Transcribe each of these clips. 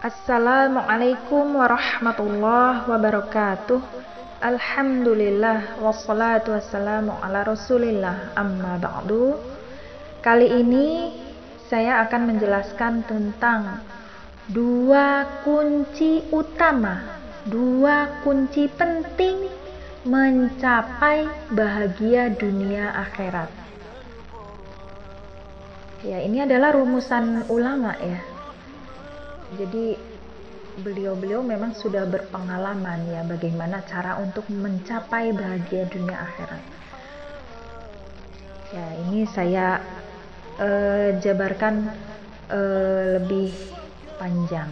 Assalamualaikum warahmatullahi wabarakatuh. Alhamdulillah wassalatu wassalamu ala rasulillah amma ba'du. Kali ini saya akan menjelaskan tentang dua kunci utama, dua kunci penting mencapai bahagia dunia akhirat. Ya, ini adalah rumusan ulama ya. Jadi beliau-beliau memang sudah berpengalaman ya bagaimana cara untuk mencapai bahagia dunia akhirat. Ya, ini saya jabarkan lebih panjang.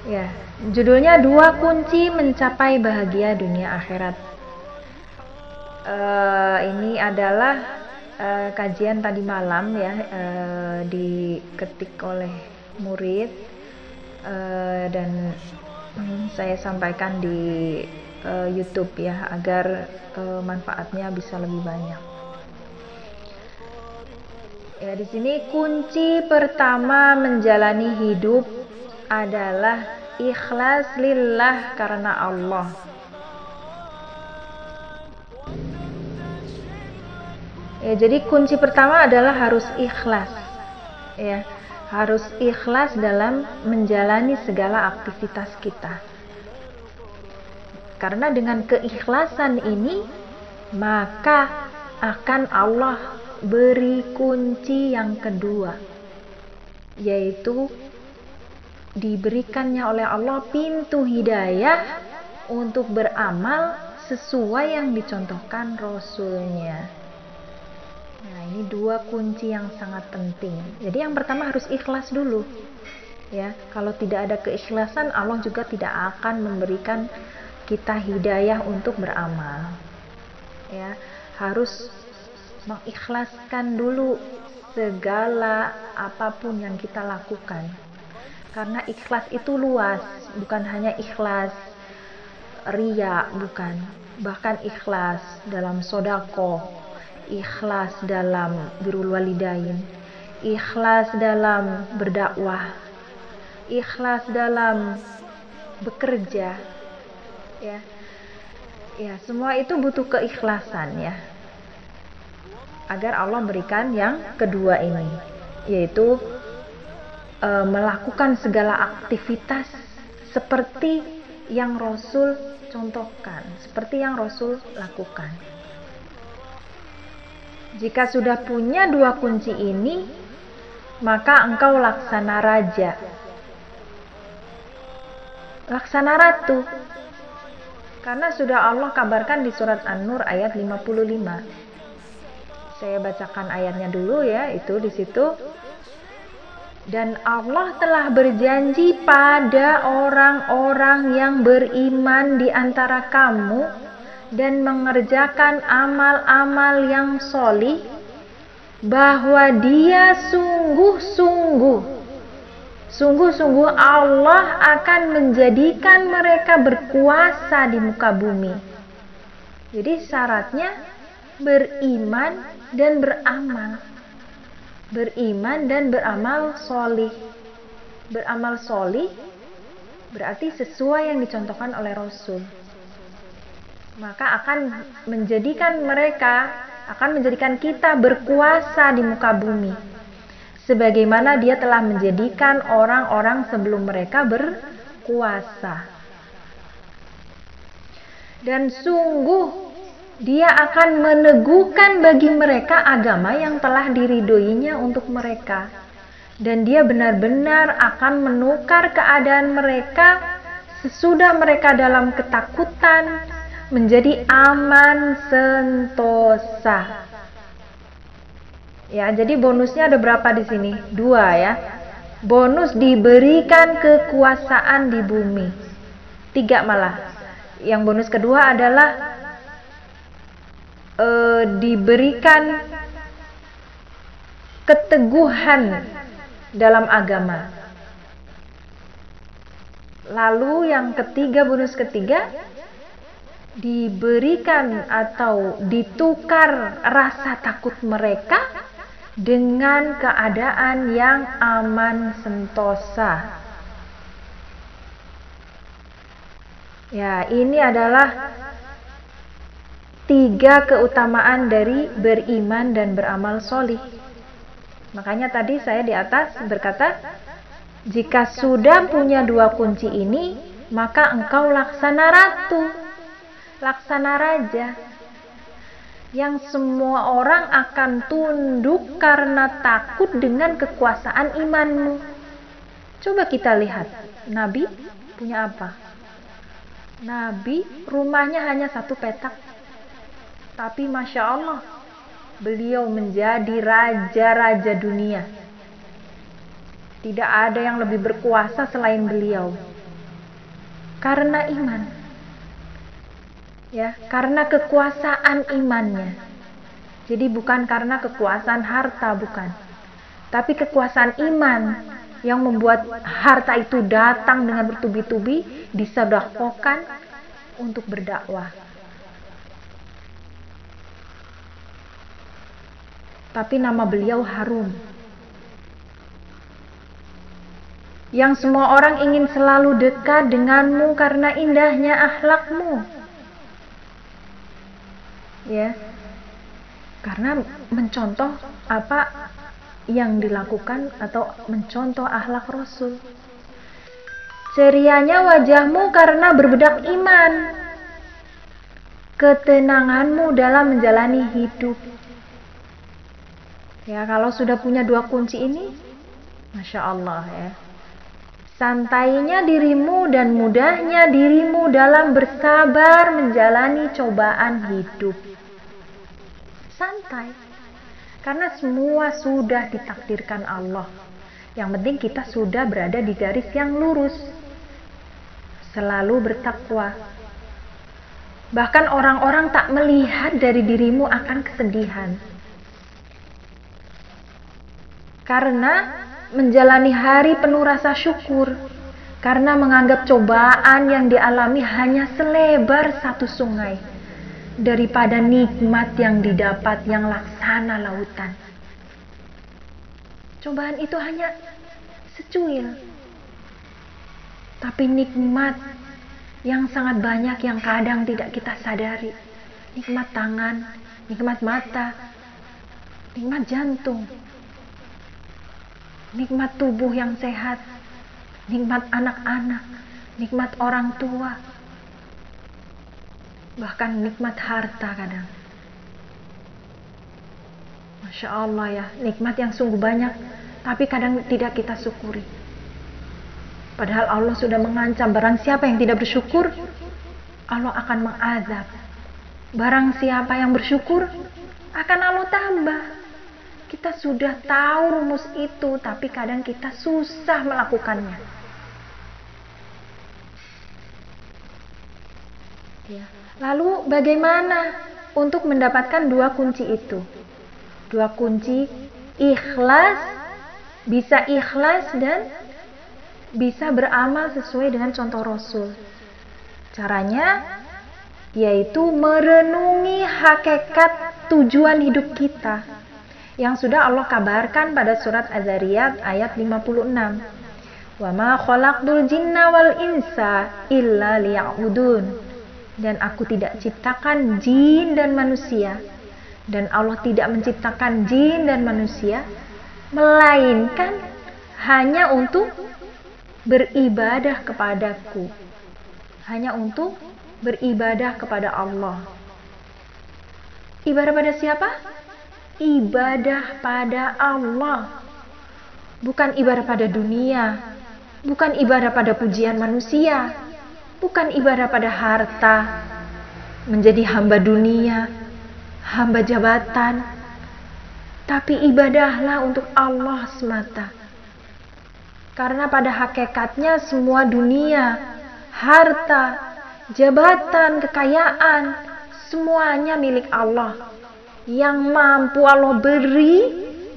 Ya, judulnya dua kunci mencapai bahagia dunia akhirat. Ini adalah kajian tadi malam ya, diketik oleh murid dan saya sampaikan di YouTube ya agar manfaatnya bisa lebih banyak. Ya, di sini kunci pertama menjalani hidup adalah ikhlas lillah karena Allah. Ya, jadi kunci pertama adalah harus ikhlas. Ya, harus ikhlas dalam menjalani segala aktivitas kita. Karena dengan keikhlasan ini maka akan Allah beri kunci yang kedua, yaitu diberikannya oleh Allah pintu hidayah untuk beramal sesuai yang dicontohkan Rasulnya. Nah, ini dua kunci yang sangat penting. Jadi yang pertama harus ikhlas dulu. Ya, kalau tidak ada keikhlasan, Allah juga tidak akan memberikan kita hidayah untuk beramal. Ya, harus mengikhlaskan dulu segala apapun yang kita lakukan. Karena ikhlas itu luas, bukan hanya ikhlas riya, bukan. Bahkan ikhlas dalam sedekah, ikhlas dalam birrul walidain, ikhlas dalam berdakwah, ikhlas dalam bekerja, ya, semua itu butuh keikhlasan ya, agar Allah berikan yang kedua ini, yaitu melakukan segala aktivitas seperti yang Rasul contohkan, seperti yang Rasul lakukan. Jika sudah punya dua kunci ini, maka engkau laksana raja, laksana ratu. Karena sudah Allah kabarkan di surat An-Nur ayat 55. Saya bacakan ayatnya dulu ya, itu di situ. Dan Allah telah berjanji pada orang-orang yang beriman di antara kamu dan mengerjakan amal-amal yang sholih, bahwa Dia sungguh-sungguh Allah akan menjadikan mereka berkuasa di muka bumi. Jadi syaratnya beriman dan beramal. Beriman dan beramal sholih. Beramal sholih berarti sesuai yang dicontohkan oleh Rasul. Maka akan menjadikan kita berkuasa di muka bumi, sebagaimana Dia telah menjadikan orang-orang sebelum mereka berkuasa. Dan sungguh Dia akan meneguhkan bagi mereka agama yang telah diridhoinya untuk mereka, dan Dia benar-benar akan menukar keadaan mereka sesudah mereka dalam ketakutan menjadi aman sentosa. Ya, jadi bonusnya ada berapa di sini? 2 ya. Bonus diberikan kekuasaan di bumi. 3 malah. Yang bonus kedua adalah diberikan keteguhan dalam agama. Lalu yang ketiga, bonus ketiga, diberikan atau ditukar rasa takut mereka dengan keadaan yang aman sentosa. Ya, ini adalah 3 keutamaan dari beriman dan beramal solih. Makanya tadi saya di atas berkata, jika sudah punya 2 kunci ini, maka engkau laksana ratu, laksana raja, yang semua orang akan tunduk karena takut dengan kekuasaan imanmu. Coba kita lihat, Nabi punya apa? Nabi rumahnya hanya 1 petak, tapi Masya Allah, beliau menjadi raja-raja dunia. Tidak ada yang lebih berkuasa selain beliau. Karena iman. Ya, karena kekuasaan imannya. Jadi bukan karena kekuasaan harta, bukan. Tapi kekuasaan iman yang membuat harta itu datang dengan bertubi-tubi, disedekahkan untuk berdakwah. Tapi nama beliau harum. Yang semua orang ingin selalu dekat denganmu karena indahnya akhlakmu. Ya. Karena mencontoh apa yang dilakukan atau mencontoh akhlak Rasul. Cerianya wajahmu karena berbedak iman. Ketenanganmu dalam menjalani hidup. Ya, kalau sudah punya 2 kunci ini, Masya Allah ya. Santainya dirimu dan mudahnya dirimu dalam bersabar menjalani cobaan hidup. Santai. Karena semua sudah ditakdirkan Allah. Yang penting kita sudah berada di garis yang lurus. Selalu bertakwa. Bahkan orang-orang tak melihat dari dirimu akan kesedihan. Karena menjalani hari penuh rasa syukur, karena menganggap cobaan yang dialami hanya selebar 1 sungai daripada nikmat yang didapat yang laksana lautan. Cobaan itu hanya secuil, tapi nikmat yang sangat banyak yang kadang tidak kita sadari. Nikmat tangan, nikmat mata, nikmat jantung, nikmat tubuh yang sehat, nikmat anak-anak, nikmat orang tua, bahkan nikmat harta kadang. Masya Allah ya, nikmat yang sungguh banyak, tapi kadang tidak kita syukuri. Padahal Allah sudah mengancam, barang siapa yang tidak bersyukur, Allah akan mengazab. Barang siapa yang bersyukur, akan Allah tambah. Kita sudah tahu rumus itu, tapi kadang kita susah melakukannya. Ya. Lalu bagaimana untuk mendapatkan 2 kunci itu? 2 kunci, ikhlas, bisa ikhlas dan bisa beramal sesuai dengan contoh Rasul. Caranya yaitu merenungi hakikat tujuan hidup kita yang sudah Allah kabarkan pada surat Az-Zariyat ayat 56. Wa ma khalaqtul jinna wal insa illa liya'budun. Dan aku tidak ciptakan jin dan manusia, dan Allah tidak menciptakan jin dan manusia melainkan hanya untuk beribadah kepadaku, hanya untuk beribadah kepada Allah. Ibadah pada siapa? Ibadah pada Allah, bukan ibadah pada dunia, bukan ibadah pada pujian manusia, bukan ibadah pada harta, menjadi hamba dunia, hamba jabatan, tapi ibadahlah untuk Allah semata. Karena pada hakikatnya semua dunia, harta, jabatan, kekayaan, semuanya milik Allah. Yang mampu Allah beri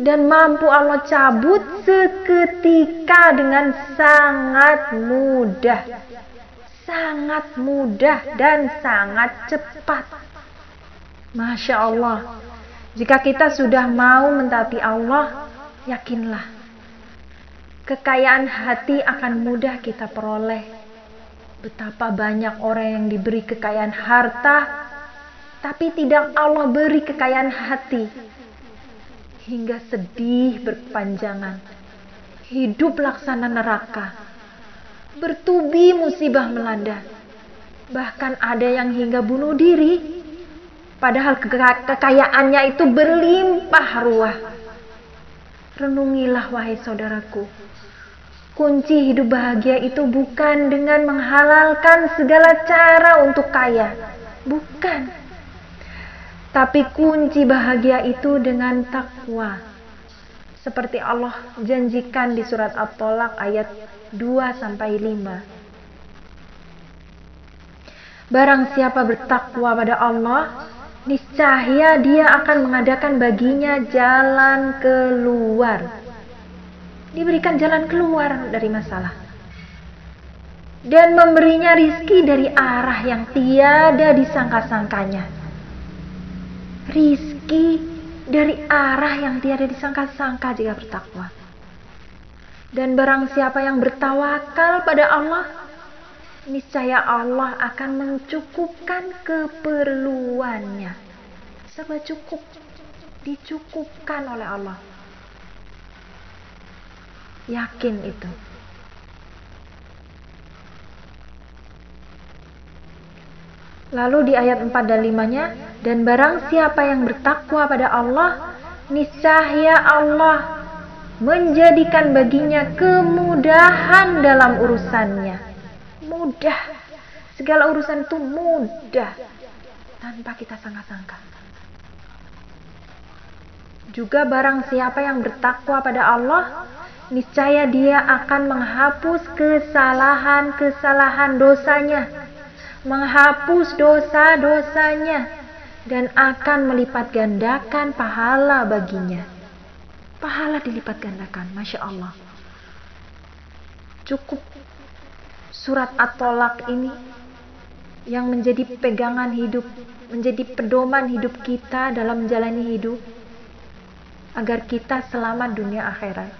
dan mampu Allah cabut seketika dengan sangat mudah. Sangat mudah dan sangat cepat. Masya Allah. Jika kita sudah mau mentaati Allah, yakinlah kekayaan hati akan mudah kita peroleh. Betapa banyak orang yang diberi kekayaan harta, tapi tidak Allah beri kekayaan hati. Hingga sedih berkepanjangan, hidup laksana neraka, bertubi musibah melanda. Bahkan ada yang hingga bunuh diri, padahal kekayaannya itu berlimpah ruah. Renungilah wahai saudaraku, kunci hidup bahagia itu bukan dengan menghalalkan segala cara untuk kaya, bukan. Tapi kunci bahagia itu dengan takwa. Seperti Allah janjikan di surat At-Tolak ayat 2-5. Barang siapa bertakwa pada Allah, niscaya dia akan mengadakan baginya jalan keluar. Diberikan jalan keluar dari masalah. Dan memberinya rizki dari arah yang tiada disangka-sangkanya. Rizki dari arah yang tiada disangka-sangka jika bertakwa. Dan barang siapa yang bertawakal pada Allah, niscaya Allah akan mencukupkan keperluannya. Serba cukup, dicukupkan oleh Allah. Yakin itu. Lalu di ayat 4 dan 5-nya, dan barang siapa yang bertakwa pada Allah, niscaya Allah menjadikan baginya kemudahan dalam urusannya. Mudah. Segala urusan itu mudah tanpa kita sangka-sangka. Juga barang siapa yang bertakwa pada Allah, niscaya dia akan menghapus kesalahan-kesalahan dosanya, menghapus dosa-dosanya, dan akan melipat gandakan pahala baginya. Pahala dilipat gandakan, Masya Allah. Cukup surat At-Tolak ini yang menjadi pegangan hidup, menjadi pedoman hidup kita dalam menjalani hidup, agar kita selamat dunia akhirat,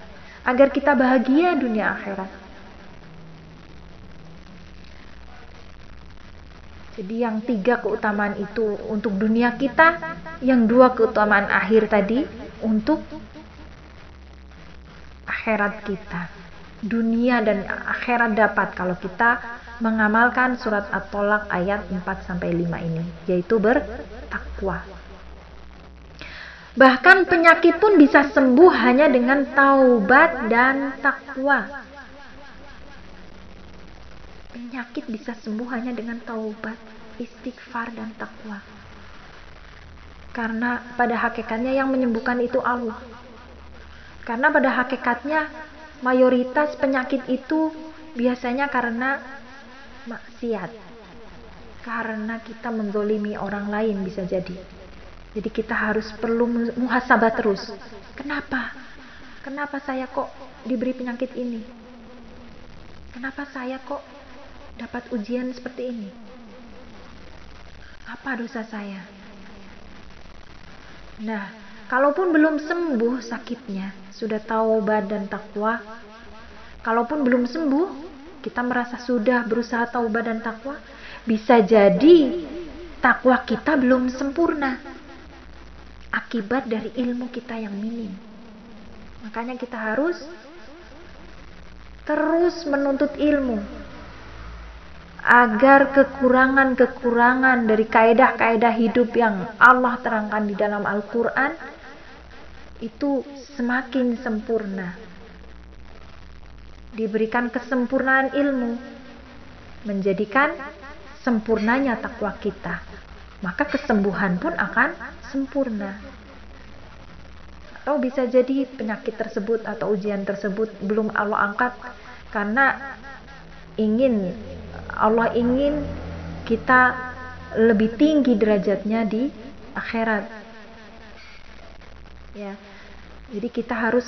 agar kita bahagia dunia akhirat. Jadi yang 3 keutamaan itu untuk dunia kita, yang 2 keutamaan akhir tadi untuk akhirat kita. Dunia dan akhirat dapat kalau kita mengamalkan surat At-Tolak ayat 4-5 ini, yaitu bertakwa. Bahkan penyakit pun bisa sembuh hanya dengan taubat dan takwa. Penyakit bisa sembuh hanya dengan taubat, istighfar, dan takwa. Karena pada hakikatnya yang menyembuhkan itu Allah. Karena pada hakikatnya mayoritas penyakit itu biasanya karena maksiat. Karena kita menzolimi orang lain bisa jadi. Jadi kita harus perlu muhasabah terus. Kenapa? Kenapa saya kok diberi penyakit ini? Kenapa saya kok dapat ujian seperti ini? Apa dosa saya? Nah, kalaupun belum sembuh sakitnya, sudah taubat dan takwa, kalaupun belum sembuh, kita merasa sudah berusaha taubat dan takwa, bisa jadi takwa kita belum sempurna akibat dari ilmu kita yang minim. Makanya kita harus terus menuntut ilmu agar kekurangan-kekurangan dari kaedah-kaedah hidup yang Allah terangkan di dalam Al-Quran itu semakin sempurna. Diberikan kesempurnaan ilmu, menjadikan sempurnanya takwa kita, maka kesembuhan pun akan sempurna. Atau bisa jadi penyakit tersebut atau ujian tersebut belum Allah angkat karena Allah ingin kita lebih tinggi derajatnya di akhirat. Ya. Jadi kita harus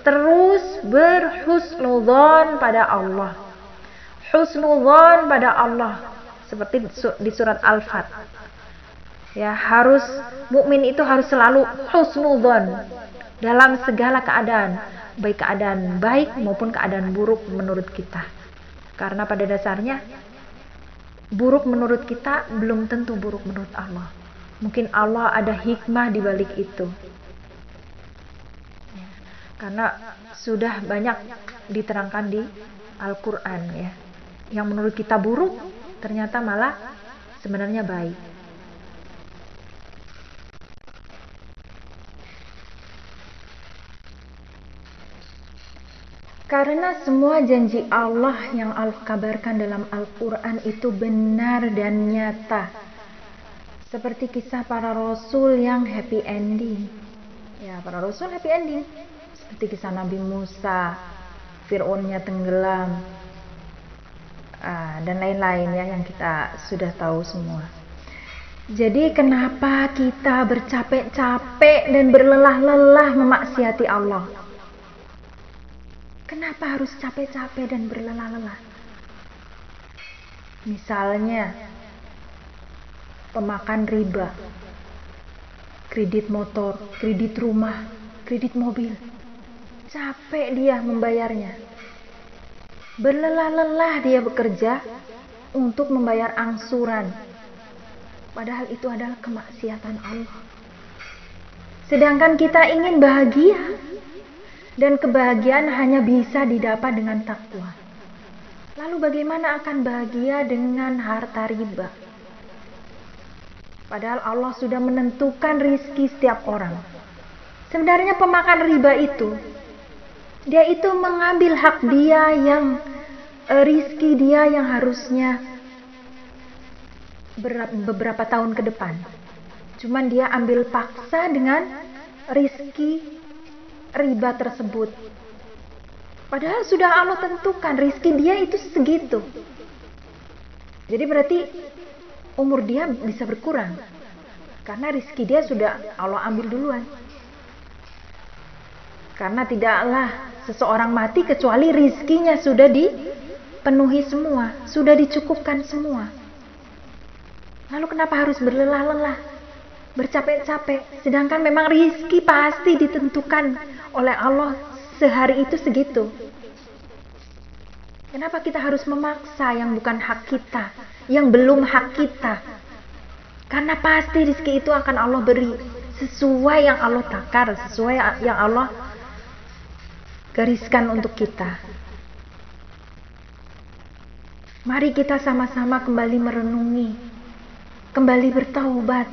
terus berhusnudzon pada Allah. Husnudzon pada Allah seperti di surat Al-Fat. Ya, mukmin itu harus selalu husnudzon dalam segala keadaan, baik keadaan baik maupun keadaan buruk menurut kita. Karena pada dasarnya buruk menurut kita belum tentu buruk menurut Allah. Mungkin Allah ada hikmah di balik itu. Ya, karena sudah banyak diterangkan di Al-Quran ya. Yang menurut kita buruk ternyata malah sebenarnya baik. Karena semua janji Allah yang Allah kabarkan dalam Al-Quran itu benar dan nyata. Seperti kisah para rasul yang happy ending. Ya, para rasul happy ending. Seperti kisah Nabi Musa, Fir'aunnya tenggelam, dan lain-lain ya yang kita sudah tahu semua. Jadi kenapa kita bercapek-capek dan berlelah-lelah memaksiati Allah? Kenapa harus capek-capek dan berlelah-lelah? Misalnya pemakan riba, kredit motor, kredit rumah, kredit mobil. Capek dia membayarnya. Berlelah-lelah dia bekerja untuk membayar angsuran. Padahal itu adalah kemaksiatan Allah. Sedangkan kita ingin bahagia. Dan kebahagiaan hanya bisa didapat dengan takwa. Lalu bagaimana akan bahagia dengan harta riba? Padahal Allah sudah menentukan rizki setiap orang. Sebenarnya pemakan riba itu, dia itu mengambil hak dia yang rizki dia yang harusnya beberapa tahun ke depan. Cuman dia ambil paksa dengan rizki riba tersebut. Padahal sudah Allah tentukan rizki dia itu segitu. Jadi berarti umur dia bisa berkurang karena rizki dia sudah Allah ambil duluan. Karena tidaklah seseorang mati kecuali rizkinya sudah dipenuhi semua, sudah dicukupkan semua. Lalu kenapa harus berlelah-lelah, bercapek-capek, sedangkan memang rizki pasti ditentukan oleh Allah sehari itu segitu. Kenapa kita harus memaksa yang bukan hak kita, yang belum hak kita? Karena pasti rizki itu akan Allah beri sesuai yang Allah takar, sesuai yang Allah gariskan untuk kita. Mari kita sama-sama kembali merenungi, kembali bertaubat,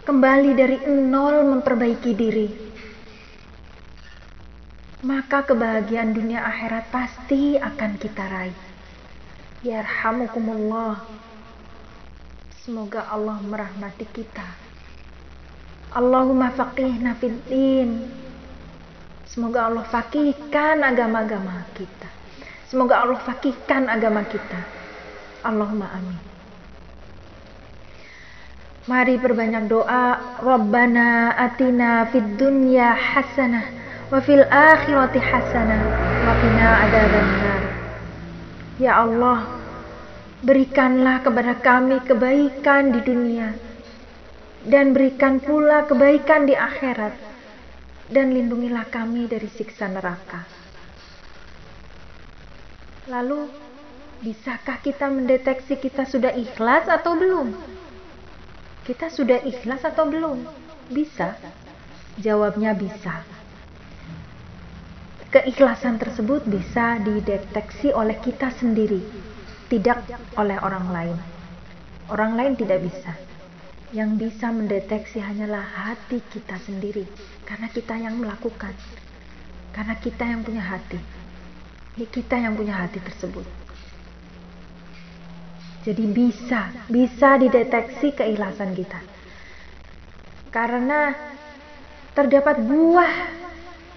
kembali dari nol memperbaiki diri. Maka kebahagiaan dunia akhirat pasti akan kita raih. Yarhamukumullah. Semoga Allah merahmati kita. Allahumma faqihna fid din. Semoga Allah faqihkan agama-agama kita. Semoga Allah faqihkan agama kita. Allahumma amin. Mari perbanyak doa. Rabbana atina fid dunya hasanah wa fil akhirati hasanah wa qina adzabannar. Ya Allah, berikanlah kepada kami kebaikan di dunia dan berikan pula kebaikan di akhirat, dan lindungilah kami dari siksa neraka. Lalu, bisakah kita mendeteksi kita sudah ikhlas atau belum? Kita sudah ikhlas atau belum? Bisa. Jawabnya bisa. Keikhlasan tersebut bisa dideteksi oleh kita sendiri, tidak oleh orang lain. Orang lain tidak bisa. Yang bisa mendeteksi hanyalah hati kita sendiri, karena kita yang melakukan, karena kita yang punya hati. Kita yang punya hati tersebut. Jadi bisa dideteksi keikhlasan kita. Karena terdapat buah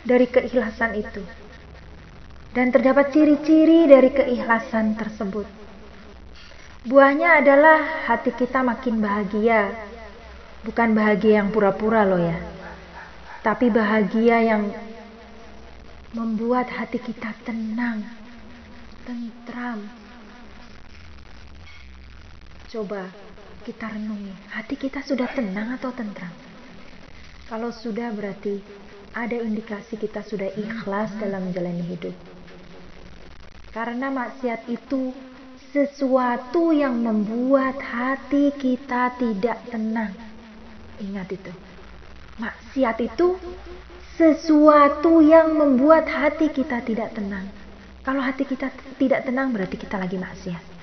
dari keikhlasan itu. Dan terdapat ciri-ciri dari keikhlasan tersebut. Buahnya adalah hati kita makin bahagia. Bukan bahagia yang pura-pura loh ya. Tapi bahagia yang membuat hati kita tenang, tentram. Coba kita renungi, hati kita sudah tenang atau tentram? Kalau sudah, berarti ada indikasi kita sudah ikhlas dalam menjalani hidup. Karena maksiat itu sesuatu yang membuat hati kita tidak tenang. Ingat itu. Maksiat itu sesuatu yang membuat hati kita tidak tenang. Kalau hati kita tidak tenang, berarti kita lagi maksiat.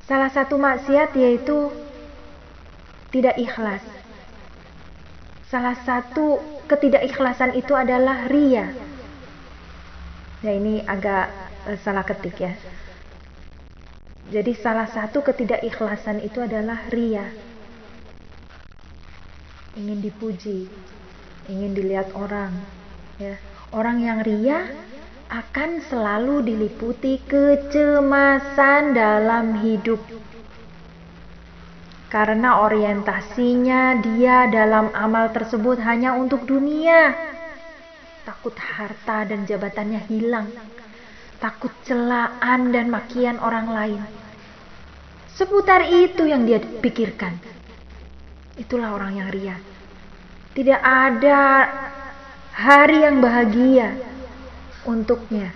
Salah satu maksiat yaitu tidak ikhlas. Salah satu ketidakikhlasan itu adalah riya. Ya, ini agak salah ketik ya. Jadi salah satu ketidakikhlasan itu adalah riya. Ingin dipuji, ingin dilihat orang, ya. Orang yang riya akan selalu diliputi kecemasan dalam hidup. Karena orientasinya dia dalam amal tersebut hanya untuk dunia. Takut harta dan jabatannya hilang. Takut celaan dan makian orang lain. Seputar itu yang dia pikirkan. Itulah orang yang riya. Tidak ada hari yang bahagia untuknya.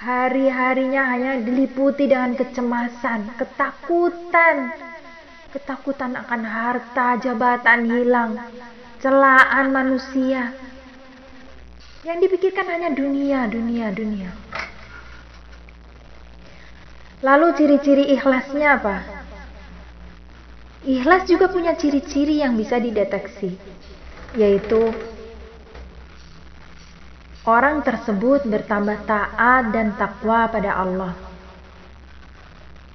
Hari-harinya hanya diliputi dengan kecemasan, ketakutan. Ketakutan akan harta, jabatan hilang, celaan manusia. Yang dipikirkan hanya dunia, dunia, dunia. Lalu ciri-ciri ikhlasnya apa? Ikhlas juga punya ciri-ciri yang bisa dideteksi, yaitu orang tersebut bertambah taat dan takwa pada Allah.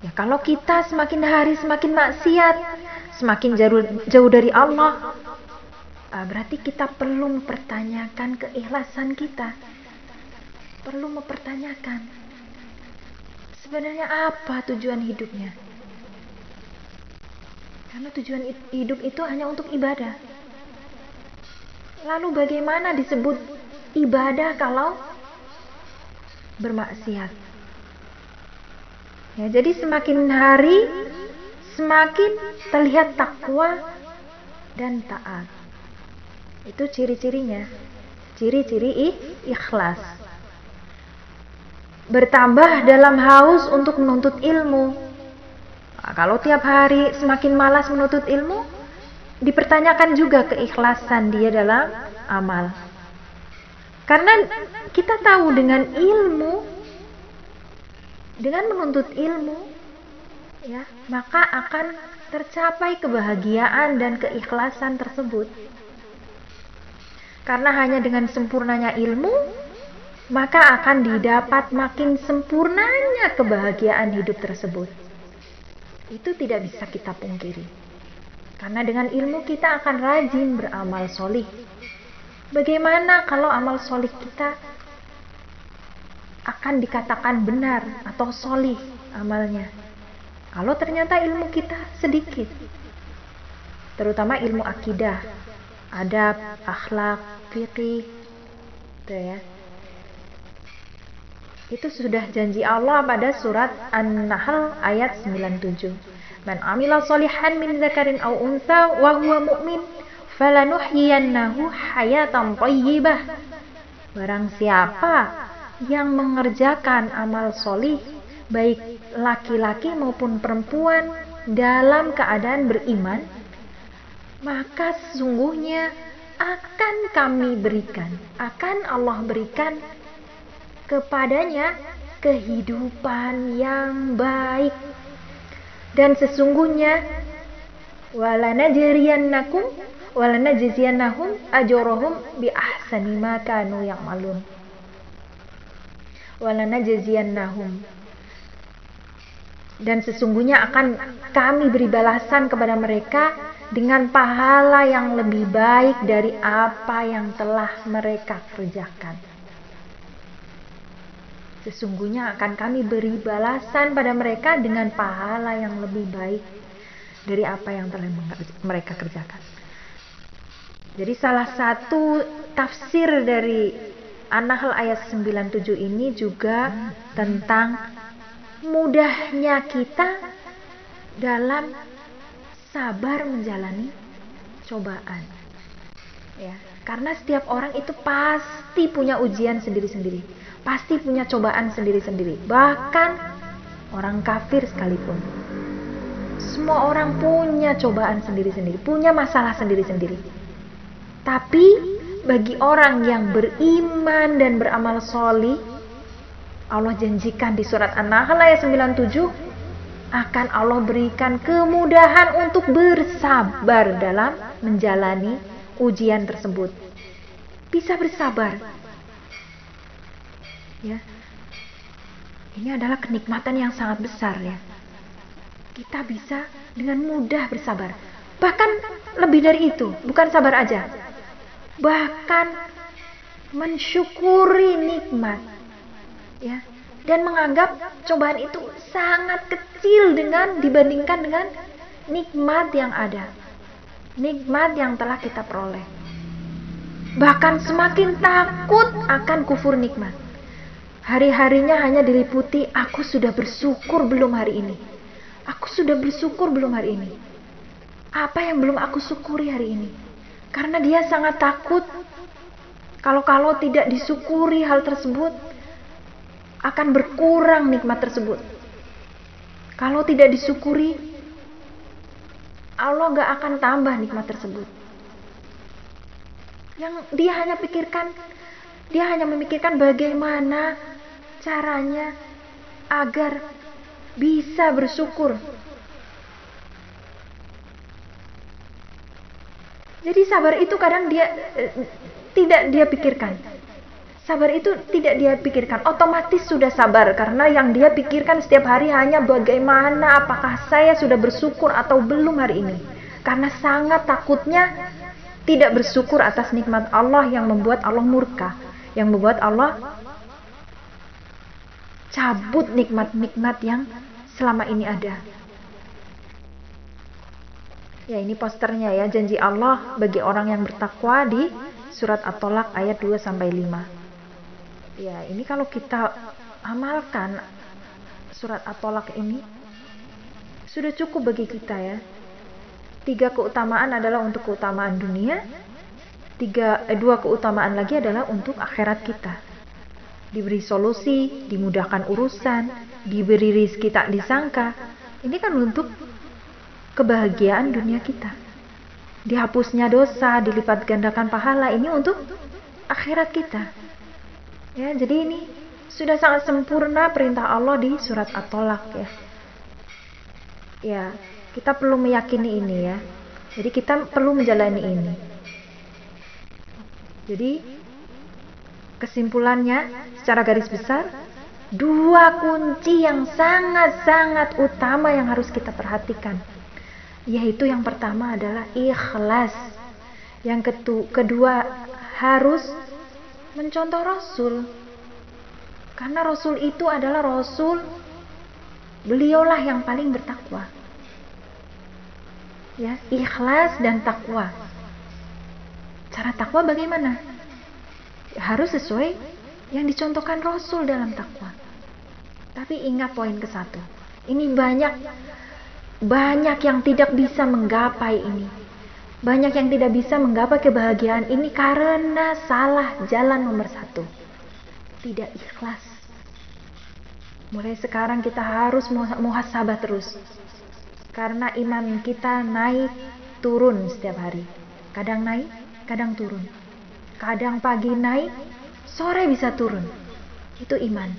Ya, kalau kita semakin hari semakin maksiat, semakin jauh dari Allah, berarti kita perlu mempertanyakan keikhlasan kita. Perlu mempertanyakan sebenarnya apa tujuan hidupnya. Karena tujuan hidup itu hanya untuk ibadah. Lalu bagaimana disebut ibadah kalau bermaksiat? Ya, jadi semakin hari semakin terlihat takwa dan taat. Itu ciri-cirinya. Ciri-ciri ikhlas. Bertambah dalam haus untuk menuntut ilmu. Nah, kalau tiap hari semakin malas menuntut ilmu, dipertanyakan juga keikhlasan dia dalam amal. Karena kita tahu dengan ilmu, dengan menuntut ilmu, ya, maka akan tercapai kebahagiaan dan keikhlasan tersebut. Karena hanya dengan sempurnanya ilmu, maka akan didapat makin sempurnanya kebahagiaan hidup tersebut. Itu tidak bisa kita pungkiri. Karena dengan ilmu kita akan rajin beramal solih. Bagaimana kalau amal solih kita akan dikatakan benar atau solih amalnya? Kalau ternyata ilmu kita sedikit. Terutama ilmu akidah, adab, akhlak, fikih, itu ya. Itu sudah janji Allah pada surat An-Nahl ayat 97. Man amila sholihan min dzakarin aw untha wa huwa mu'min falanuhyiyannahu hayatan thayyibah. Barang siapa yang mengerjakan amal solih, baik laki-laki maupun perempuan, dalam keadaan beriman, maka sesungguhnya akan kami berikan, akan Allah berikan kepadanya kehidupan yang baik. Dan sesungguhnya walanajziyannahum ajrahum bi ahsani ma kanu ya'malun. Walanajziyannahum, dan sesungguhnya akan kami beri balasan kepada mereka dengan pahala yang lebih baik dari apa yang telah mereka kerjakan. Sesungguhnya akan kami beri balasan pada mereka dengan pahala yang lebih baik dari apa yang telah mereka kerjakan. Jadi salah satu tafsir dari An-Nahl ayat 97 ini juga tentang mudahnya kita dalam sabar menjalani cobaan. Ya, karena setiap orang itu pasti punya ujian sendiri-sendiri, pasti punya cobaan sendiri-sendiri. Bahkan orang kafir sekalipun, semua orang punya cobaan sendiri-sendiri, punya masalah sendiri-sendiri. Tapi bagi orang yang beriman dan beramal sholih, Allah janjikan di surat An-Nahl ayat 97 akan Allah berikan kemudahan untuk bersabar dalam menjalani ujian tersebut. Bisa bersabar. Ya. Ini adalah kenikmatan yang sangat besar ya. Kita bisa dengan mudah bersabar. Bahkan lebih dari itu, bukan sabar aja. Bahkan mensyukuri nikmat. Ya. Dan menganggap cobaan itu sangat kecil dibandingkan dengan nikmat yang ada. Nikmat yang telah kita peroleh. Bahkan semakin takut akan kufur nikmat. Hari-harinya hanya diliputi, aku sudah bersyukur belum hari ini? Aku sudah bersyukur belum hari ini? Apa yang belum aku syukuri hari ini? Karena dia sangat takut kalau tidak disyukuri hal tersebut, akan berkurang nikmat tersebut. Kalau tidak disyukuri, Allah gak akan tambah nikmat tersebut. Yang dia hanya memikirkan bagaimana caranya agar bisa bersyukur. Jadi sabar itu kadang tidak dia pikirkan. Sabar itu tidak dia pikirkan, otomatis sudah sabar, karena yang dia pikirkan setiap hari hanya bagaimana apakah saya sudah bersyukur atau belum hari ini. Karena sangat takutnya tidak bersyukur atas nikmat Allah yang membuat Allah murka, yang membuat Allah cabut nikmat-nikmat yang selama ini ada. Ya, ini posternya ya, janji Allah bagi orang yang bertakwa di surat At-Tolak ayat 2-5. Ya, ini kalau kita amalkan surat At-Tolak ini sudah cukup bagi kita ya. 3 keutamaan adalah untuk keutamaan dunia, 2 keutamaan lagi adalah untuk akhirat kita. Diberi solusi, dimudahkan urusan, diberi rizki tak disangka. Ini kan untuk kebahagiaan dunia kita. Dihapusnya dosa, dilipat gandakan pahala, ini untuk akhirat kita. Ya, jadi ini sudah sangat sempurna perintah Allah di surat At-Tolak ya. Ya, kita perlu meyakini ini ya. Jadi kita perlu menjalani ini. Jadi kesimpulannya secara garis besar, 2 kunci yang sangat-sangat utama yang harus kita perhatikan. Yaitu yang pertama adalah ikhlas. Yang kedua harus mencontoh Rasul. Karena Rasul itu adalah Rasul, beliaulah yang paling bertakwa. Ya, ikhlas dan takwa. Cara takwa bagaimana? Harus sesuai yang dicontohkan Rasul dalam takwa. Tapi ingat poin ke-1. Ini banyak yang tidak bisa menggapai ini. Banyak yang tidak bisa menggapai kebahagiaan ini karena salah jalan nomor 1. Tidak ikhlas. Mulai sekarang kita harus muhasabah terus. Karena iman kita naik turun setiap hari. Kadang naik, kadang turun. Kadang pagi naik, sore bisa turun. Itu iman.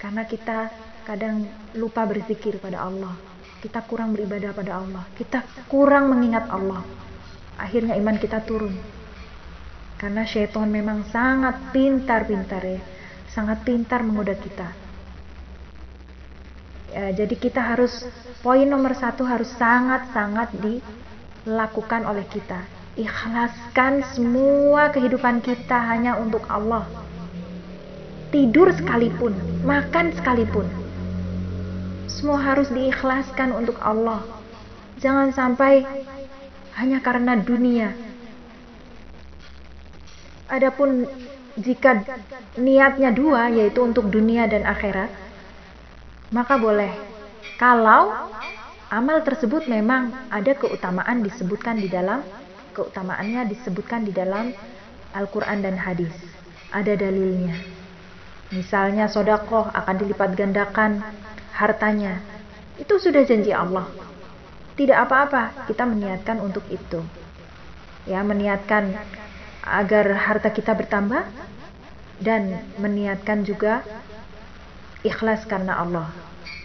Karena kita kadang lupa berzikir pada Allah. Kita kurang beribadah pada Allah. Kita kurang mengingat Allah. Akhirnya iman kita turun. Karena syaitan memang sangat pintar-pintar ya. Sangat pintar menggoda kita. Ya, jadi kita harus, poin nomor 1 harus sangat-sangat dilakukan oleh kita. Ikhlaskan semua kehidupan kita hanya untuk Allah. Tidur sekalipun, makan sekalipun, semua harus diikhlaskan untuk Allah. Jangan sampai hanya karena dunia. Adapun jika niatnya dua, yaitu untuk dunia dan akhirat, maka boleh. Kalau amal tersebut memang ada keutamaannya disebutkan di dalam Al-Quran dan hadis, ada dalilnya. Misalnya sedekah akan dilipat gandakan hartanya, itu sudah janji Allah. Tidak apa-apa kita meniatkan untuk itu, ya, meniatkan agar harta kita bertambah dan meniatkan juga ikhlas karena Allah,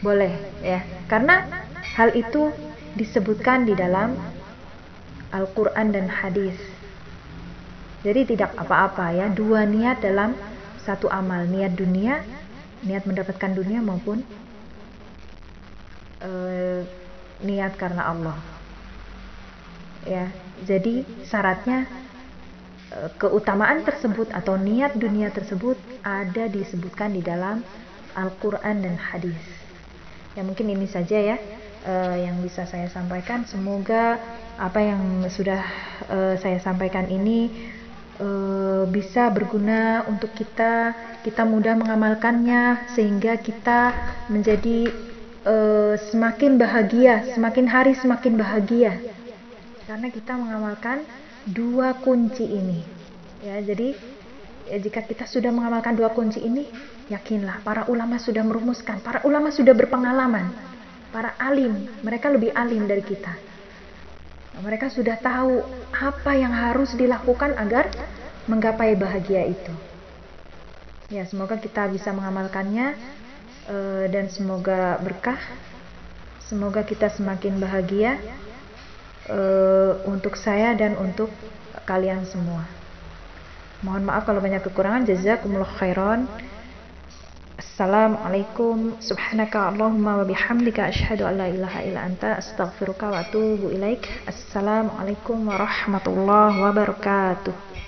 boleh ya, karena hal itu disebutkan di dalam Al-Quran dan hadis. Jadi tidak apa-apa ya, dua niat dalam satu amal, niat dunia, niat mendapatkan dunia, maupun niat karena Allah ya. Jadi syaratnya keutamaan tersebut atau niat dunia tersebut ada disebutkan di dalam Al-Quran dan hadis. Ya, mungkin ini saja ya yang bisa saya sampaikan. Semoga apa yang sudah saya sampaikan ini bisa berguna untuk kita mudah mengamalkannya, sehingga kita menjadi semakin bahagia, semakin hari semakin bahagia, karena kita mengamalkan dua kunci ini ya. Jadi jika kita sudah mengamalkan dua kunci ini, yakinlah para ulama sudah merumuskan, para ulama sudah berpengalaman, para alim, mereka lebih alim dari kita. Mereka sudah tahu apa yang harus dilakukan agar menggapai bahagia itu. Ya, semoga kita bisa mengamalkannya dan semoga berkah. Semoga kita semakin bahagia untuk saya dan untuk kalian semua. Mohon maaf kalau banyak kekurangan. Jazakumullah khairan. Assalamualaikum. Subhanaka Allahumma wa bihamdika asyhadu an la ilaha illa anta astaghfiruka wa atubu ilaik. Assalamualaikum warahmatullahi wabarakatuh.